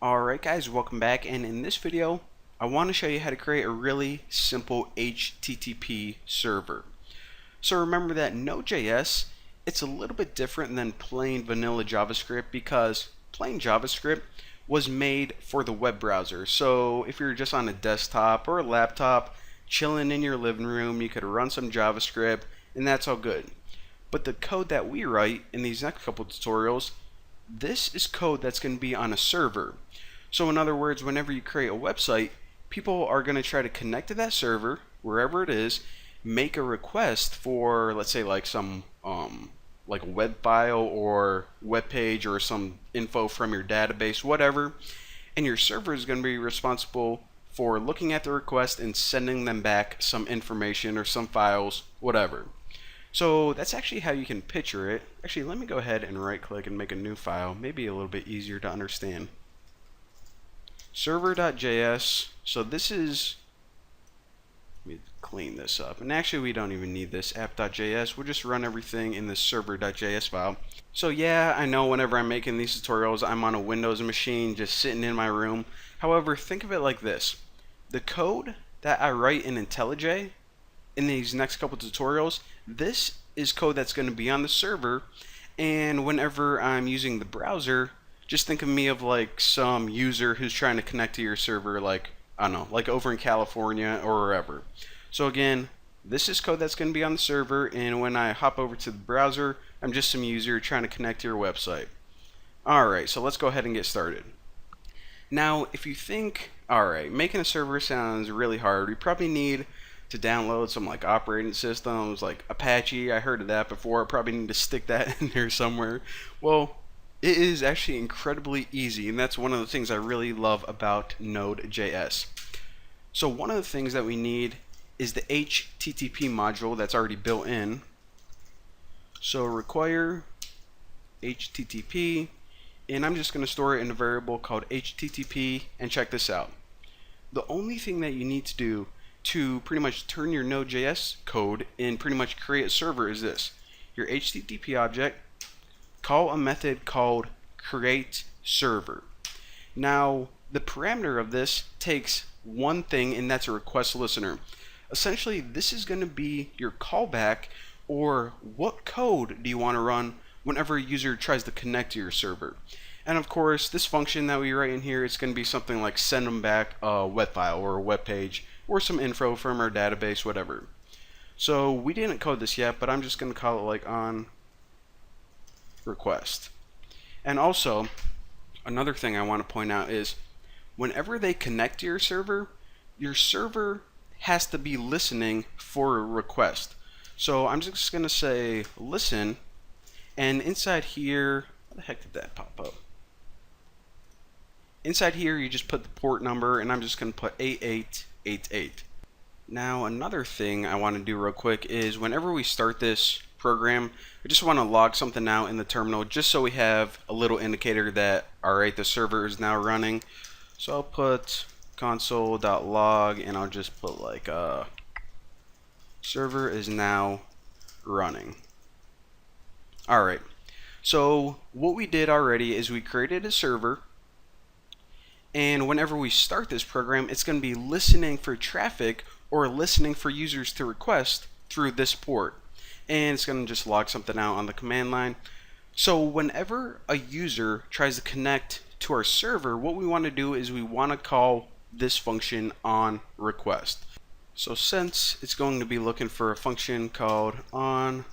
Alright guys, welcome back, and in this video I want to show you how to create a really simple HTTP server. So remember that Node.js, it's a little bit different than plain vanilla JavaScript because plain JavaScript was made for the web browser. So if you're just on a desktop or a laptop chilling in your living room, you could run some JavaScript and that's all good. But the code that we write in these next couple tutorials, this is code that's going to be on a server. So in other words, whenever you create a website, people are going to try to connect to that server, wherever it is, make a request for, let's say, like some like a web file or web page or some info from your database, whatever, and your server is going to be responsible for looking at the request and sending them back some information or some files, whatever. So that's actually how you can picture it. Actually, let me go ahead and right click and make a new file, maybe a little bit easier to understand. Server.js. So this is, let me clean this up, and actually we don't even need this app.js. We'll just run everything in this server.js file. So yeah, I know whenever I'm making these tutorials I'm on a Windows machine just sitting in my room. However, think of it like this: the code that I write in IntelliJ in these next couple tutorials, this is code that's going to be on the server, and whenever I'm using the browser, just think of me of like some user who's trying to connect to your server, like, I don't know, like over in California or wherever. So again, this is code that's going to be on the server, and when I hop over to the browser, I'm just some user trying to connect to your website. Alright, so let's go ahead and get started. Now, if you think, alright, making a server sounds really hard, we probably need to download some like operating systems like Apache. I heard of that before. I probably need to stick that in there somewhere. Well, it is actually incredibly easy, and that's one of the things I really love about Node.js. So one of the things that we need is the HTTP module that's already built in. So require HTTP, and I'm just going to store it in a variable called HTTP, and check this out. The only thing that you need to do to pretty much turn your Node.js code and pretty much create a server is this: your HTTP object, call a method called createServer. Now, the parameter of this takes one thing, and that's a request listener. Essentially, this is going to be your callback, or what code do you want to run whenever a user tries to connect to your server. And of course, this function that we write in here is going to be something like send them back a web file or a web page or some info from our database, whatever. So we didn't code this yet, but I'm just going to call it like on request. And also, another thing I want to point out is whenever they connect to your server has to be listening for a request. So I'm just going to say listen, and inside here, how the heck did that pop up? Inside here you just put the port number, and I'm just going to put 8888. Now another thing I want to do real quick is whenever we start this program, I just want to log something out in the terminal just so we have a little indicator that, alright, the server is now running. So I'll put console.log, and I'll just put like server is now running. Alright, so what we did already is we created a server, and whenever we start this program, it's going to be listening for traffic or listening for users to request through this port, and it's going to just log something out on the command line. So whenever a user tries to connect to our server, what we want to do is we want to call this function on request. So since it's going to be looking for a function called on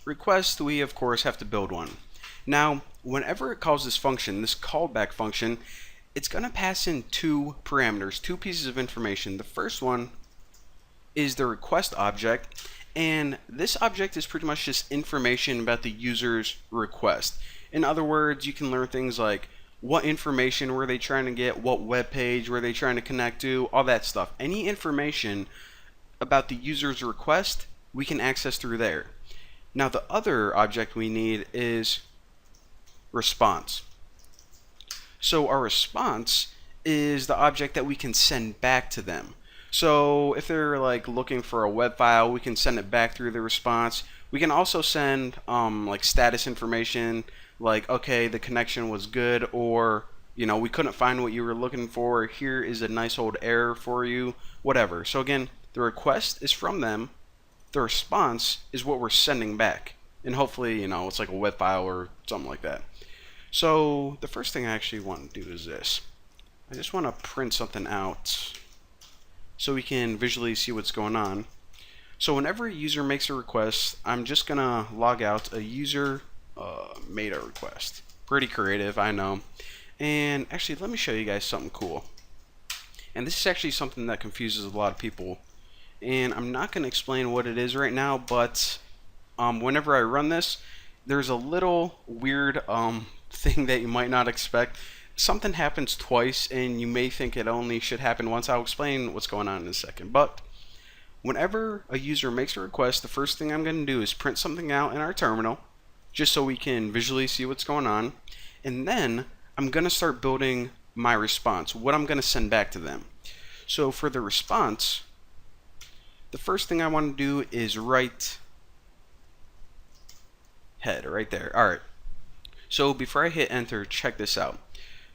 request, we of course have to build one. Now whenever it calls this function, this callback function, it's going to pass in two parameters, two pieces of information. The first one is the request object, and this object is pretty much just information about the user's request. In other words, you can learn things like what information were they trying to get, what web page were they trying to connect to, all that stuff. Any information about the user's request we can access through there. Now the other object we need is response. So our response is the object that we can send back to them. So if they're like looking for a web file, we can send it back through the response. We can also send like status information, like okay, the connection was good, or we couldn't find what you were looking for. Here is a nice old error for you, whatever. So again, the request is from them. The response is what we're sending back. And hopefully, it's like a web file or something like that. So the first thing I actually want to do is this. I just want to print something out so we can visually see what's going on. So whenever a user makes a request, I'm just going to log out a user made a request. Pretty creative, I know. And actually, let me show you guys something cool. And this is actually something that confuses a lot of people. And I'm not going to explain what it is right now, but whenever I run this, there's a little weird thing that you might not expect. Something happens twice, and you may think it only should happen once. I'll explain what's going on in a second. But whenever a user makes a request, the first thing I'm going to do is print something out in our terminal, just so we can visually see what's going on. And then I'm going to start building my response, what I'm going to send back to them. So for the response, the first thing I want to do is write head right there. Alright, so before I hit enter, check this out.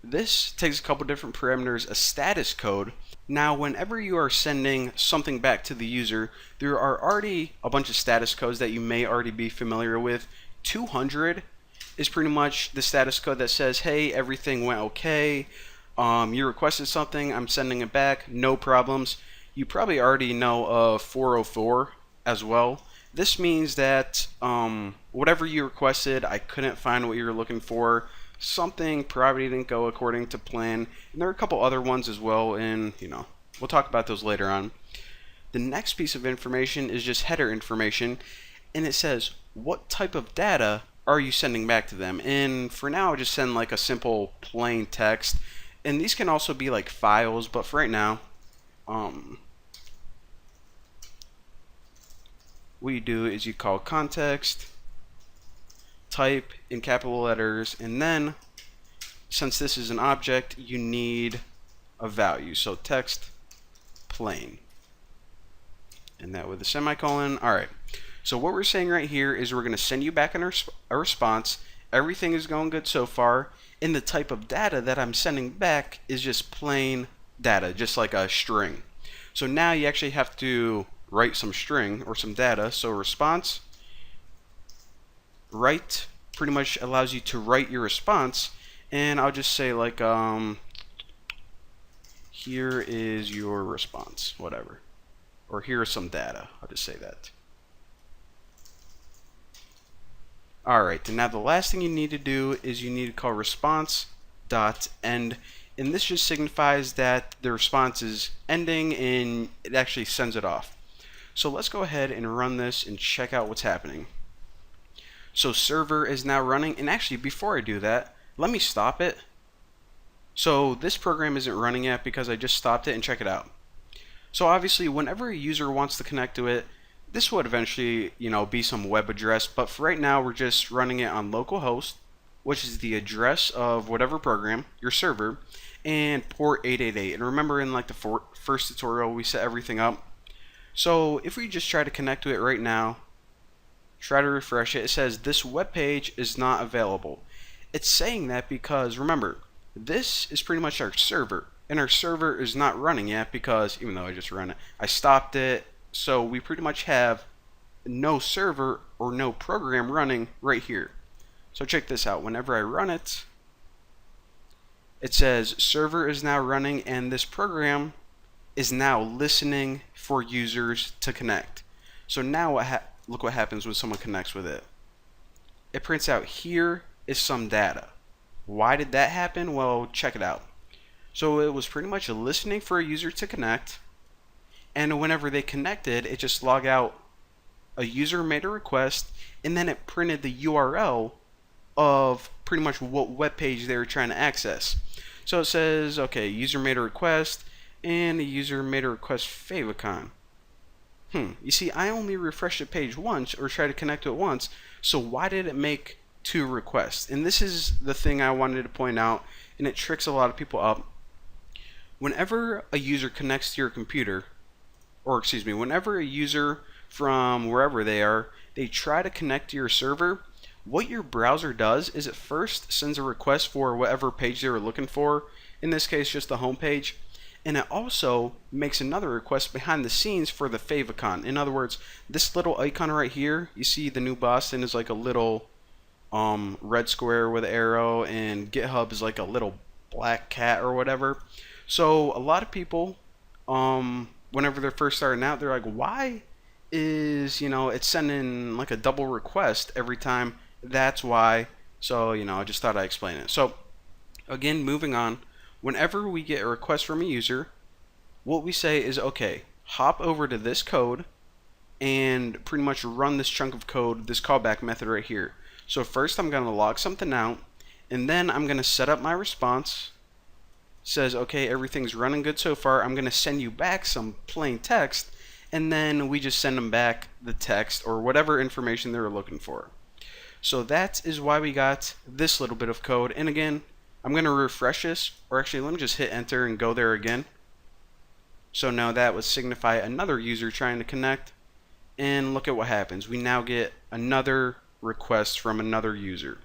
This takes a couple different parameters, a status code. Now whenever you are sending something back to the user, there are already a bunch of status codes that you may already be familiar with. 200 is pretty much the status code that says, hey, everything went okay, you requested something, I'm sending it back, no problems. You probably already know of 404 as well. This means that whatever you requested, I couldn't find what you were looking for, something probably didn't go according to plan, and there are a couple other ones as well, and we'll talk about those later on. The next piece of information is just header information, and it says what type of data are you sending back to them. And for now, I'll just send like a simple plain text, and these can also be like files, but for right now, what you do is you call context, type in capital letters, and then since this is an object, you need a value. So text plain, and that with a semicolon. Alright, so what we're saying right here is we're going to send you back a response. Everything is going good so far, and the type of data that I'm sending back is just plain data, just like a string. So now you actually have to write some string or some data. So response write pretty much allows you to write your response, and I'll just say like here is your response, whatever, or here is some data. I'll just say that. Alright, and now the last thing you need to do is you need to call response.end, and this just signifies that the response is ending and it actually sends it off. So let's go ahead and run this and check out what's happening. So server is now running, and actually before I do that, let me stop it. So this program isn't running yet because I just stopped it, and check it out. So obviously whenever a user wants to connect to it, this would eventually, be some web address, but for right now we're just running it on localhost, which is the address of whatever program, your server, and port 888. And remember in like the first tutorial we set everything up. So if we just try to connect to it right now, try to refresh it, it says this web page is not available. It's saying that because remember, this is pretty much our server, and our server is not running yet because even though I just ran it, I stopped it. So we pretty much have no server or no program running right here. So check this out. Whenever I run it, it says server is now running, and this program is now listening for users to connect. So now look what happens when someone connects with it. It prints out here is some data. Why did that happen? Well, check it out. So it was pretty much listening for a user to connect, and whenever they connected, it just logged out a user made a request, and then it printed the URL of pretty much what web page they were trying to access. So it says, okay, user made a request, and the user made a request favicon. You see, I only refreshed the page once, or tried to connect to it once, so why did it make 2 requests? And this is the thing I wanted to point out, and it tricks a lot of people up. Whenever a user connects to your computer, or excuse me, whenever a user from wherever they are, they try to connect to your server, what your browser does is it first sends a request for whatever page they were looking for, in this case just the home page, and it also makes another request behind the scenes for the favicon. In other words, this little icon right here, you see the new Boston is like a little red square with an arrow, and GitHub is like a little black cat or whatever. So a lot of people, whenever they're first starting out, they're like, why is, it's sending like a double request every time? That's why. So, I just thought I'd explain it. So again, moving on, whenever we get a request from a user, what we say is, okay, hop over to this code and pretty much run this chunk of code, this callback method right here. So first I'm going to log something out, and then I'm going to set up my response. Says, okay, everything's running good so far. I'm going to send you back some plain text, and then we just send them back the text or whatever information they were looking for. So that is why we got this little bit of code. And again, I'm going to refresh this, or actually let me just hit enter and go there again. So now that would signify another user trying to connect, and look at what happens. We now get another request from another user.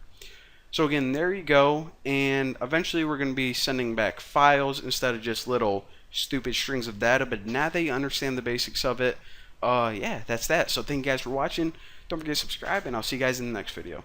So again, there you go, and eventually we're going to be sending back files instead of just little stupid strings of data, but now that you understand the basics of it, yeah, that's that. So thank you guys for watching. Don't forget to subscribe, and I'll see you guys in the next video.